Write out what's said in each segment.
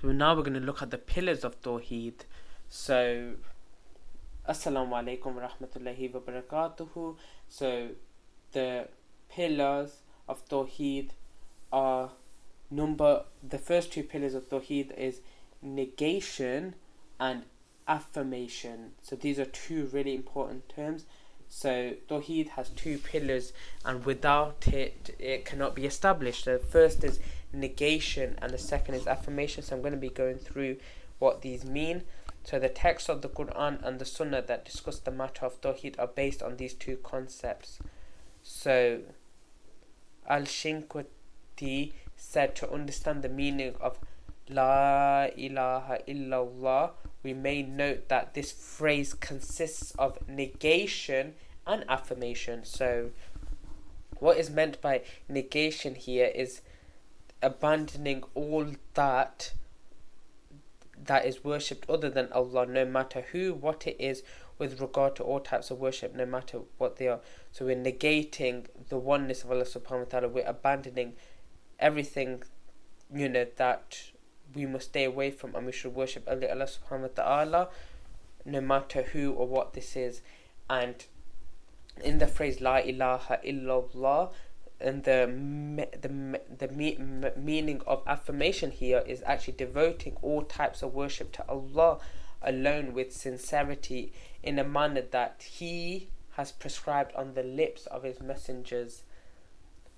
So now we're going to look at the pillars of Tawheed. So, Assalamu alaikum wa rahmatullahi wa barakatuhu. So, the pillars of Tawheed are the first two pillars of Tawheed is negation and affirmation. So these are two really important terms. So Tawheed has two pillars, and without it, it cannot be established. The first is negation, and the second is affirmation. So I'm going to be going through what these mean. So the text of the Quran and the Sunnah that discuss the matter of Tawheed are based on these two concepts. So Al-Shinqiti said, to understand the meaning of La ilaha illallah, we may note that this phrase consists of negation and affirmation. So what is meant by negation here is abandoning all that is worshipped other than Allah, no matter who, what it is, with regard to all types of worship, no matter what they are. So we're negating the oneness of Allah subhanahu wa ta'ala. We're abandoning everything, that we must stay away from, and we should worship only Allah subhanahu wa ta'ala, no matter who or what this is. And in the phrase La ilaha illallah, and the meaning of affirmation here is actually devoting all types of worship to Allah alone with sincerity, in a manner that He has prescribed on the lips of His messengers.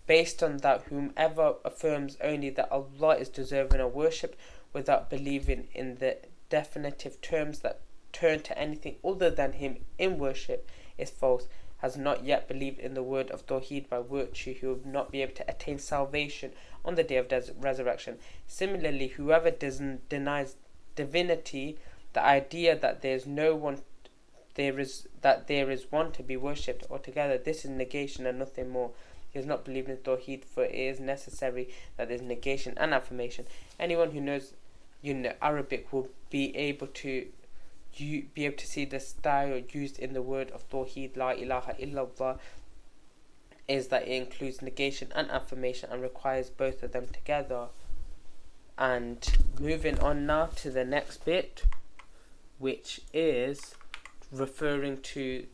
Based on that, whomever affirms only that Allah is deserving of worship without believing in the definitive terms that turn to anything other than Him in worship is false, has not yet believed in the word of Tawheed, by virtue he will not be able to attain salvation on the day of resurrection. Similarly, whoever denies divinity, the idea that there is one to be worshipped altogether, this is negation and nothing more. He has not believed in Tawheed, for it is necessary that there is negation and affirmation. Anyone who knows Arabic will be able to see the style used in the word of Tawheed, La ilaha illallah, is that it includes negation and affirmation and requires both of them together. And moving on now to the next bit, which is referring to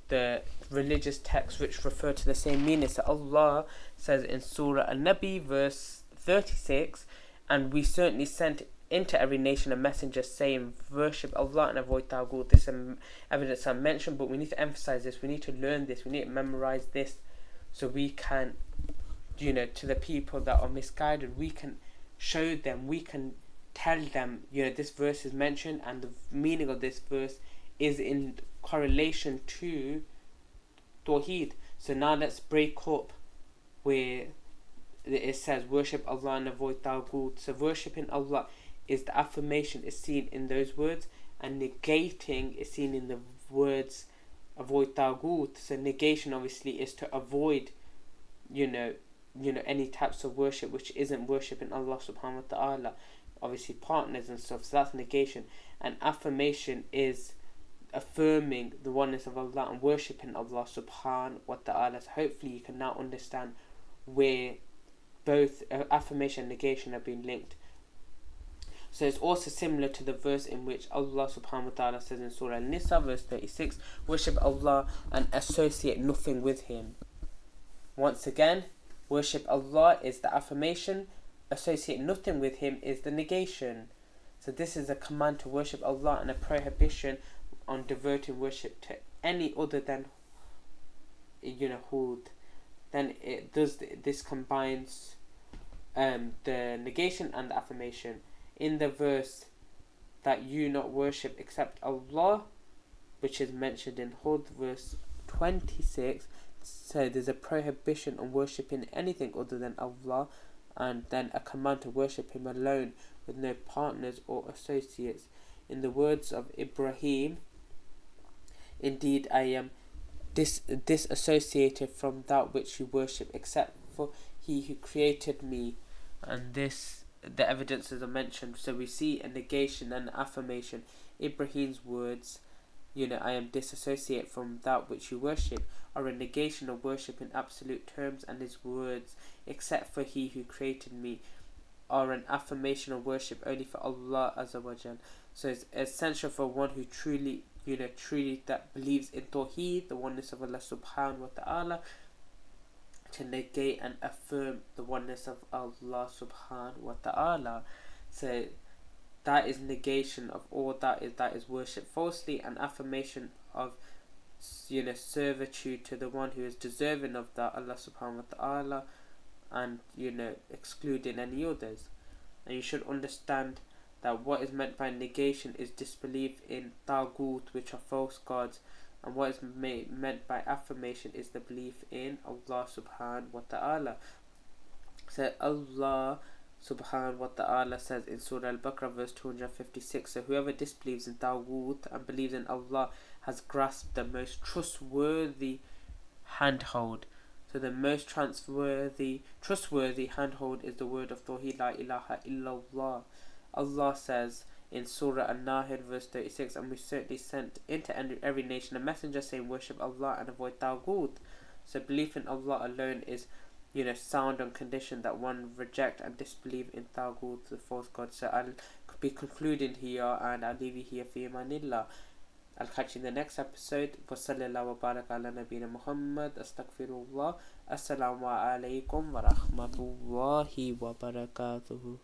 the religious texts which refer to the same meaning. So Allah says in Surah An-Nabi verse 36, and we certainly sent into every nation a messenger saying, worship Allah and avoid Tawheed. This is evidence I mentioned, but we need to emphasize this, we need to learn this, we need to memorize this, so we can, to the people that are misguided, we can show them, we can tell them, this verse is mentioned and the meaning of this verse is in correlation to Tawheed. So now let's break up where it says worship Allah and avoid Tawheed. So worshipping Allah is the affirmation is seen in those words, and negating is seen in the words avoid Tawheed. So negation obviously is to avoid any types of worship which isn't worshipping Allah subhanahu wa ta'ala, obviously partners and stuff. So that's negation. And affirmation is affirming the oneness of Allah and worshipping Allah subhanahu wa ta'ala. So hopefully you can now understand where both affirmation and negation have been linked. So it's also similar to the verse in which Allah subhanahu wa ta'ala says in Surah An-Nisa verse 36, worship Allah and associate nothing with Him. Once again, worship Allah is the affirmation, associate nothing with Him is the negation. So this is a command to worship Allah and a prohibition on diverting worship to any other than Hud. Then this combines the negation and the affirmation. In the verse that you not worship except Allah, which is mentioned in Hud verse 26, so there's a prohibition on worshipping anything other than Allah, and then a command to worship Him alone with no partners or associates. In the words of Ibrahim, indeed I am disassociated from that which you worship, except for He who created me. And the evidences are mentioned. So we see a negation and affirmation. Ibrahim's words, I am disassociate from that which you worship, are a negation of worship in absolute terms, and his words, except for He who created me, are an affirmation of worship only for Allah Azza wa Jal. So it's essential for one who truly that believes in Tawheed, the oneness of Allah subhanahu wa ta'ala, to negate and affirm the oneness of Allah subhanahu wa ta'ala. So that is negation of all that is worship falsely, and affirmation of servitude to the one who is deserving of that, Allah subhanahu wa ta'ala, and excluding any others. And you should understand that what is meant by negation is disbelief in Tawheed, which are false gods, and what is meant by affirmation is the belief in Allah subhanahu wa ta'ala. So Allah subhanahu wa ta'ala says in Surah Al-Baqarah verse 256, so whoever disbelieves in Tawheed and believes in Allah has grasped the most trustworthy handhold. So the most trustworthy handhold is the word of Tawheed, La ilaha illallah. Allah says in Surah An-Nahl verse 36, and we certainly sent into every nation a messenger saying worship Allah and avoid Tawheed. So belief in Allah alone is sound on condition that one reject and disbelieve in Tawheed, the false god. So I'll be concluding here, and I'll leave you here fi amanillah. I'll catch you in the next episode. Wa sallallahu wa baraka ala nabina Muhammad. Astaghfirullah. Assalamu alaikum wa rahmatullahi wa barakatuhu.